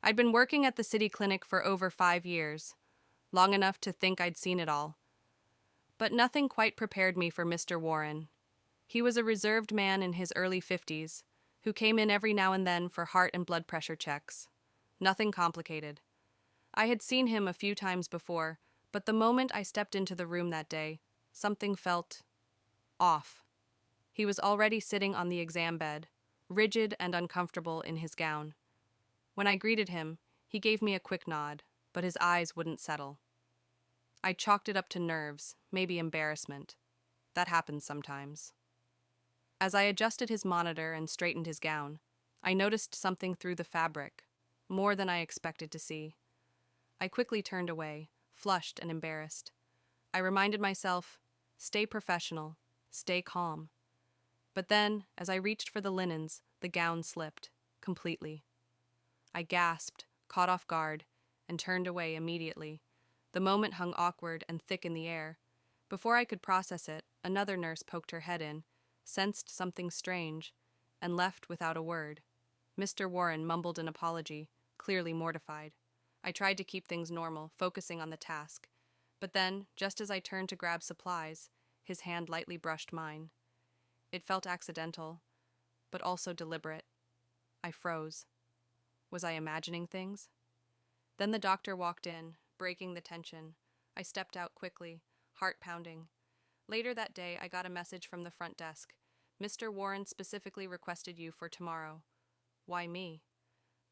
I'd been working at the city clinic for over 5 years, long enough to think I'd seen it all. But nothing quite prepared me for Mr. Warren. He was a reserved man in his early 50s, who came in every now and then for heart and blood pressure checks. Nothing complicated. I had seen him a few times before, but the moment I stepped into the room that day, something felt off. He was already sitting on the exam bed, rigid and uncomfortable in his gown. When I greeted him, he gave me a quick nod, but his eyes wouldn't settle. I chalked it up to nerves, maybe embarrassment. That happens sometimes. As I adjusted his monitor and straightened his gown, I noticed something through the fabric, more than I expected to see. I quickly turned away, flushed and embarrassed. I reminded myself, stay professional, stay calm. But then, as I reached for the linens, the gown slipped, completely. I gasped, caught off guard, and turned away immediately. The moment hung awkward and thick in the air. Before I could process it, another nurse poked her head in, sensed something strange, and left without a word. Mr. Warren mumbled an apology, clearly mortified. I tried to keep things normal, focusing on the task. But then, just as I turned to grab supplies, his hand lightly brushed mine. It felt accidental, but also deliberate. I froze. Was I imagining things? Then the doctor walked in, breaking the tension. I stepped out quickly, heart pounding. Later that day, I got a message from the front desk. Mr. Warren specifically requested you for tomorrow. Why me?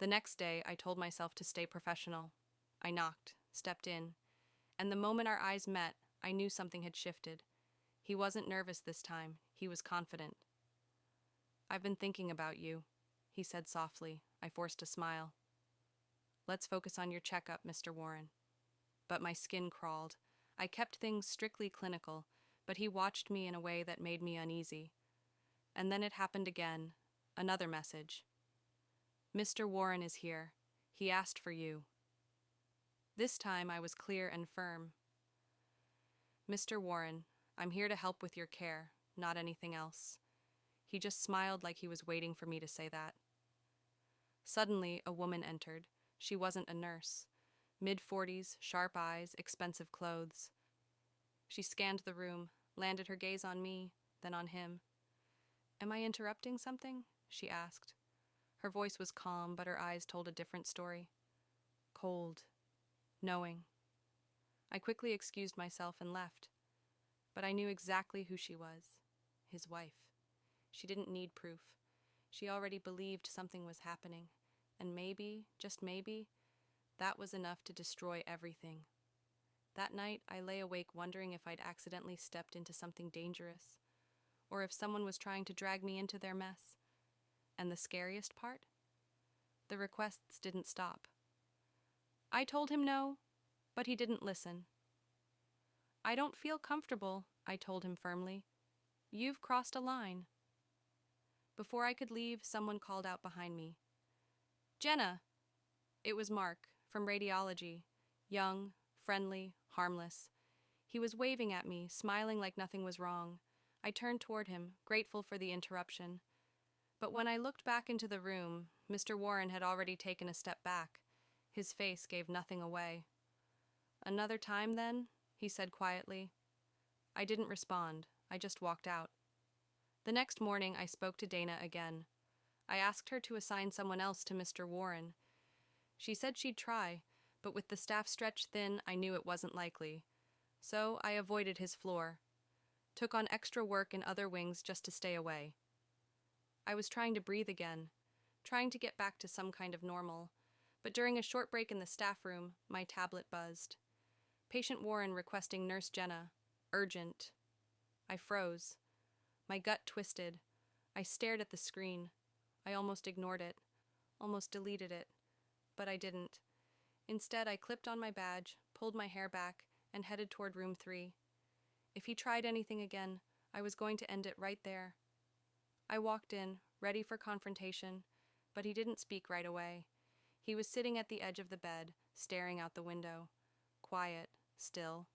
The next day, I told myself to stay professional. I knocked, stepped in, and the moment our eyes met, I knew something had shifted. He wasn't nervous this time. He was confident. I've been thinking about you, he said softly. I forced a smile. Let's focus on your checkup, Mr. Warren. But my skin crawled. I kept things strictly clinical, but he watched me in a way that made me uneasy. And then it happened again. Another message. Mr. Warren is here. He asked for you. This time I was clear and firm. Mr. Warren, I'm here to help with your care, not anything else. He just smiled like he was waiting for me to say that. Suddenly, a woman entered. She wasn't a nurse. Mid-40s, sharp eyes, expensive clothes. She scanned the room, landed her gaze on me, then on him. Am I interrupting something? She asked. Her voice was calm, but her eyes told a different story. Cold. Knowing. I quickly excused myself and left. But I knew exactly who she was. His wife. She didn't need proof. She already believed something was happening. And maybe, just maybe, that was enough to destroy everything. That night, I lay awake wondering if I'd accidentally stepped into something dangerous, or if someone was trying to drag me into their mess. And the scariest part? The requests didn't stop. I told him no, but he didn't listen. I don't feel comfortable, I told him firmly. You've crossed a line. Before I could leave, someone called out behind me. Jenna! It was Mark, from radiology. Young, friendly, harmless. He was waving at me, smiling like nothing was wrong. I turned toward him, grateful for the interruption. But when I looked back into the room, Mr. Warren had already taken a step back. His face gave nothing away. Another time, then? He said quietly. I didn't respond. I just walked out. The next morning, I spoke to Dana again. I asked her to assign someone else to Mr. Warren. She said she'd try, but with the staff stretched thin, I knew it wasn't likely. So I avoided his floor. Took on extra work in other wings just to stay away. I was trying to breathe again, trying to get back to some kind of normal, but during a short break in the staff room, my tablet buzzed. Patient Warren requesting Nurse Jenna. Urgent. I froze. My gut twisted. I stared at the screen. I almost ignored it, almost deleted it, but I didn't. Instead, I clipped on my badge, pulled my hair back, and headed toward room 3. If he tried anything again, I was going to end it right there. I walked in, ready for confrontation, but he didn't speak right away. He was sitting at the edge of the bed, staring out the window. Quiet, still.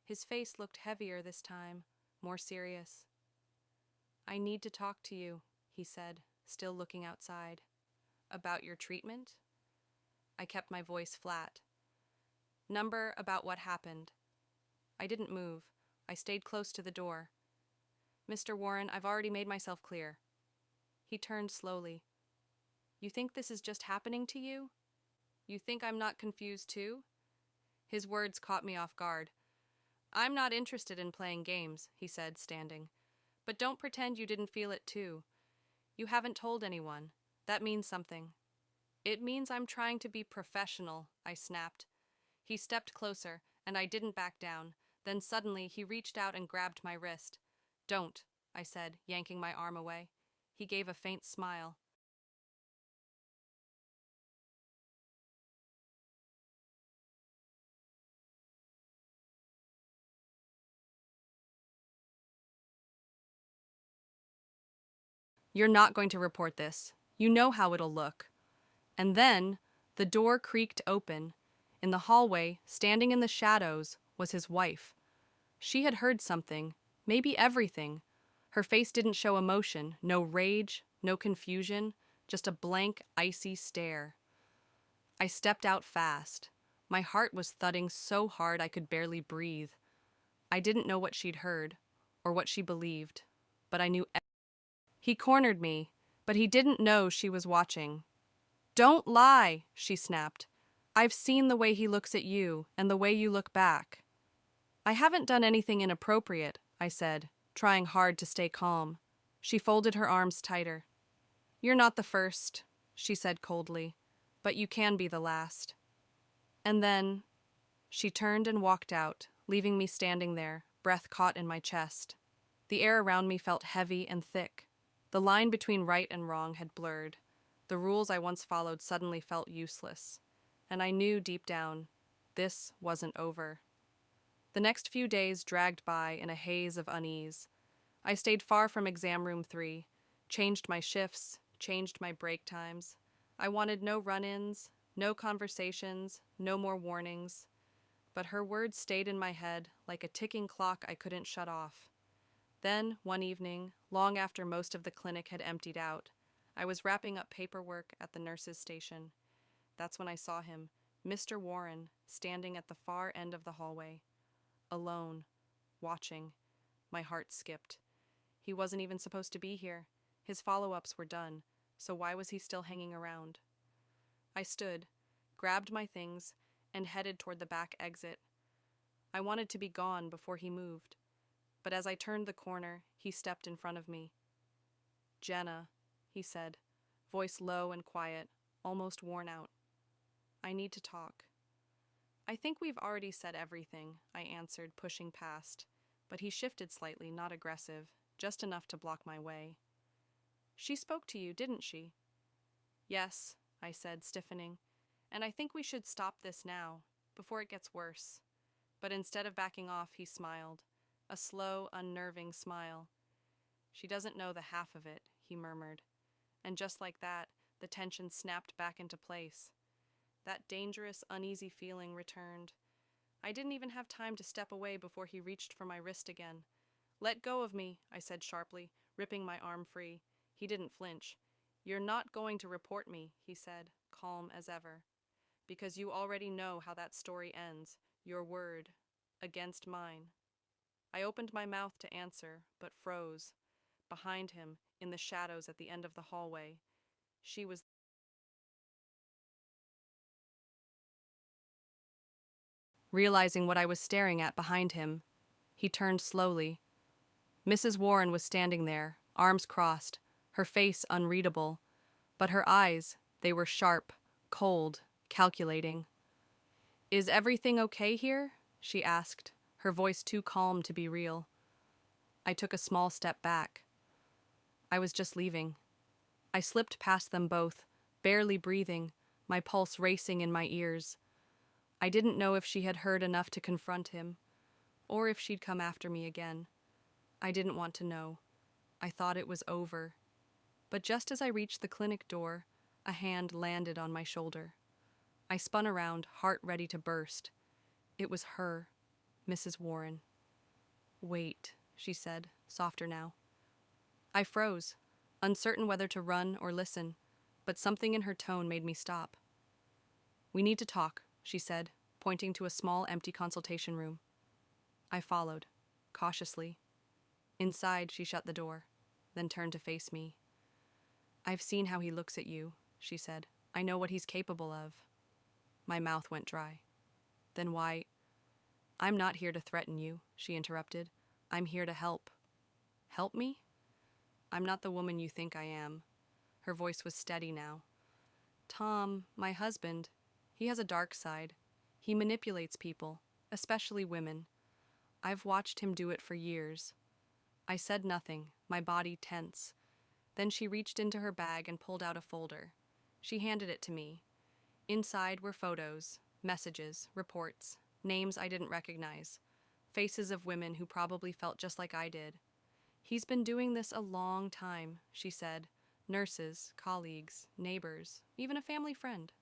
His face looked heavier this time, more serious. I need to talk to you, he said, still looking outside. About your treatment? I kept my voice flat. Number about what happened. I didn't move. I stayed close to the door. Mr. Warren, I've already made myself clear. He turned slowly. You think this is just happening to you? You think I'm not confused too? His words caught me off guard. I'm not interested in playing games, he said, standing. But don't pretend you didn't feel it too. You haven't told anyone. That means something. It means I'm trying to be professional, I snapped. He stepped closer, and I didn't back down. Then suddenly he reached out and grabbed my wrist. Don't, I said, yanking my arm away. He gave a faint smile. You're not going to report this. You know how it'll look. And then the door creaked open. In the hallway, standing in the shadows, was his wife. She had heard something, maybe everything. Her face didn't show emotion, no rage, no confusion, just a blank, icy stare. I stepped out fast. My heart was thudding so hard I could barely breathe. I didn't know what she'd heard, or what she believed, but I knew. He cornered me, but he didn't know she was watching. Don't lie, she snapped. I've seen the way he looks at you, and the way you look back. I haven't done anything inappropriate, I said, trying hard to stay calm. She folded her arms tighter. You're not the first, she said coldly, but you can be the last. And then she turned and walked out, leaving me standing there, breath caught in my chest. The air around me felt heavy and thick. The line between right and wrong had blurred. The rules I once followed suddenly felt useless. And I knew deep down, this wasn't over. The next few days dragged by in a haze of unease. I stayed far from exam room 3, changed my shifts, changed my break times. I wanted no run-ins, no conversations, no more warnings. But her words stayed in my head like a ticking clock I couldn't shut off. Then, one evening, long after most of the clinic had emptied out, I was wrapping up paperwork at the nurse's station. That's when I saw him, Mr. Warren, standing at the far end of the hallway. Alone, watching. My heart skipped. He wasn't even supposed to be here. His follow-ups were done, so why was he still hanging around? I stood, grabbed my things, and headed toward the back exit. I wanted to be gone before he moved. But as I turned the corner, he stepped in front of me. Jenna, he said, voice low and quiet, almost worn out. I need to talk. I think we've already said everything, I answered, pushing past. But he shifted slightly, not aggressive, just enough to block my way. She spoke to you, didn't she? Yes, I said, stiffening. And I think we should stop this now, before it gets worse. But instead of backing off, he smiled. A slow, unnerving smile. She doesn't know the half of it, he murmured. And just like that, the tension snapped back into place. That dangerous, uneasy feeling returned. I didn't even have time to step away before he reached for my wrist again. Let go of me, I said sharply, ripping my arm free. He didn't flinch. You're not going to report me, he said, calm as ever. Because you already know how that story ends. Your word. Against mine. I opened my mouth to answer, but froze. Behind him, in the shadows at the end of the hallway, she was. Realizing what I was staring at behind him, he turned slowly. Mrs. Warren was standing there, arms crossed, her face unreadable, but her eyes, they were sharp, cold, calculating. Is everything okay here? She asked, her voice too calm to be real. I took a small step back. I was just leaving. I slipped past them both, barely breathing, my pulse racing in my ears. I didn't know if she had heard enough to confront him, or if she'd come after me again. I didn't want to know. I thought it was over. But just as I reached the clinic door, a hand landed on my shoulder. I spun around, heart ready to burst. It was her, Mrs. Warren. Wait, she said, softer now. I froze, uncertain whether to run or listen, but something in her tone made me stop. We need to talk, she said, pointing to a small empty consultation room. I followed, cautiously. Inside, she shut the door, then turned to face me. I've seen how he looks at you, she said. I know what he's capable of. My mouth went dry. Then why? I'm not here to threaten you, she interrupted. I'm here to help. Help me? I'm not the woman you think I am. Her voice was steady now. Tom, my husband, he has a dark side. He manipulates people, especially women. I've watched him do it for years. I said nothing, my body tense. Then she reached into her bag and pulled out a folder. She handed it to me. Inside were photos, messages, reports, names I didn't recognize, faces of women who probably felt just like I did. He's been doing this a long time, she said. Nurses, colleagues, neighbors, even a family friend.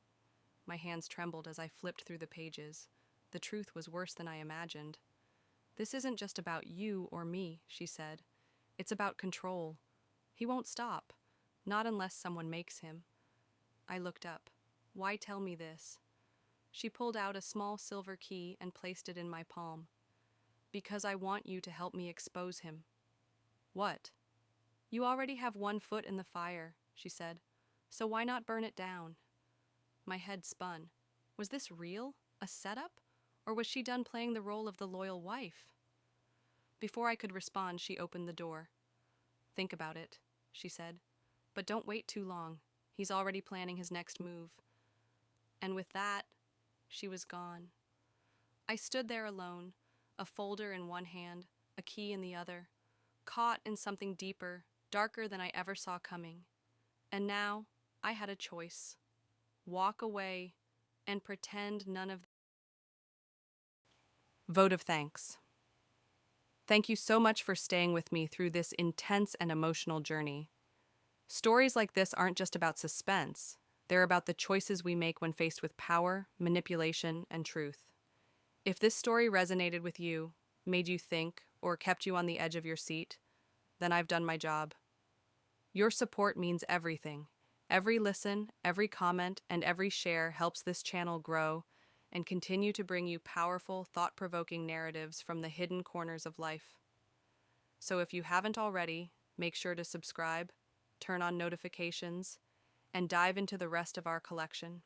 My hands trembled as I flipped through the pages. The truth was worse than I imagined. This isn't just about you or me, she said. It's about control. He won't stop, not unless someone makes him. I looked up. Why tell me this? She pulled out a small silver key and placed it in my palm. Because I want you to help me expose him. What? You already have one foot in the fire, she said. So why not burn it down? My head spun. Was this real? A setup? Or was she done playing the role of the loyal wife? Before I could respond, she opened the door. Think about it, she said. But don't wait too long. He's already planning his next move. And with that, she was gone. I stood there alone, a folder in one hand, a key in the other, caught in something deeper, darker than I ever saw coming. And now I had a choice. Walk away and pretend none of. Vote of thanks. Thank you so much for staying with me through this intense and emotional journey. Stories like this aren't just about suspense. They're about the choices we make when faced with power, manipulation, and truth. If this story resonated with you, made you think, or kept you on the edge of your seat, then I've done my job. Your support means everything. Every listen, every comment, and every share helps this channel grow and continue to bring you powerful, thought-provoking narratives from the hidden corners of life. So if you haven't already, make sure to subscribe, turn on notifications, and dive into the rest of our collection.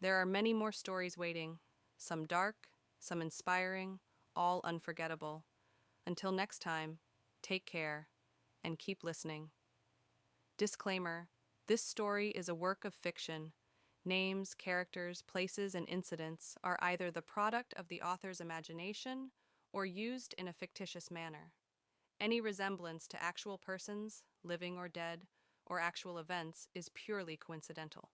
There are many more stories waiting, some dark, some inspiring, all unforgettable. Until next time, take care and keep listening. Disclaimer: this story is a work of fiction. Names, characters, places, and incidents are either the product of the author's imagination or used in a fictitious manner. Any resemblance to actual persons, living or dead, or actual events is purely coincidental.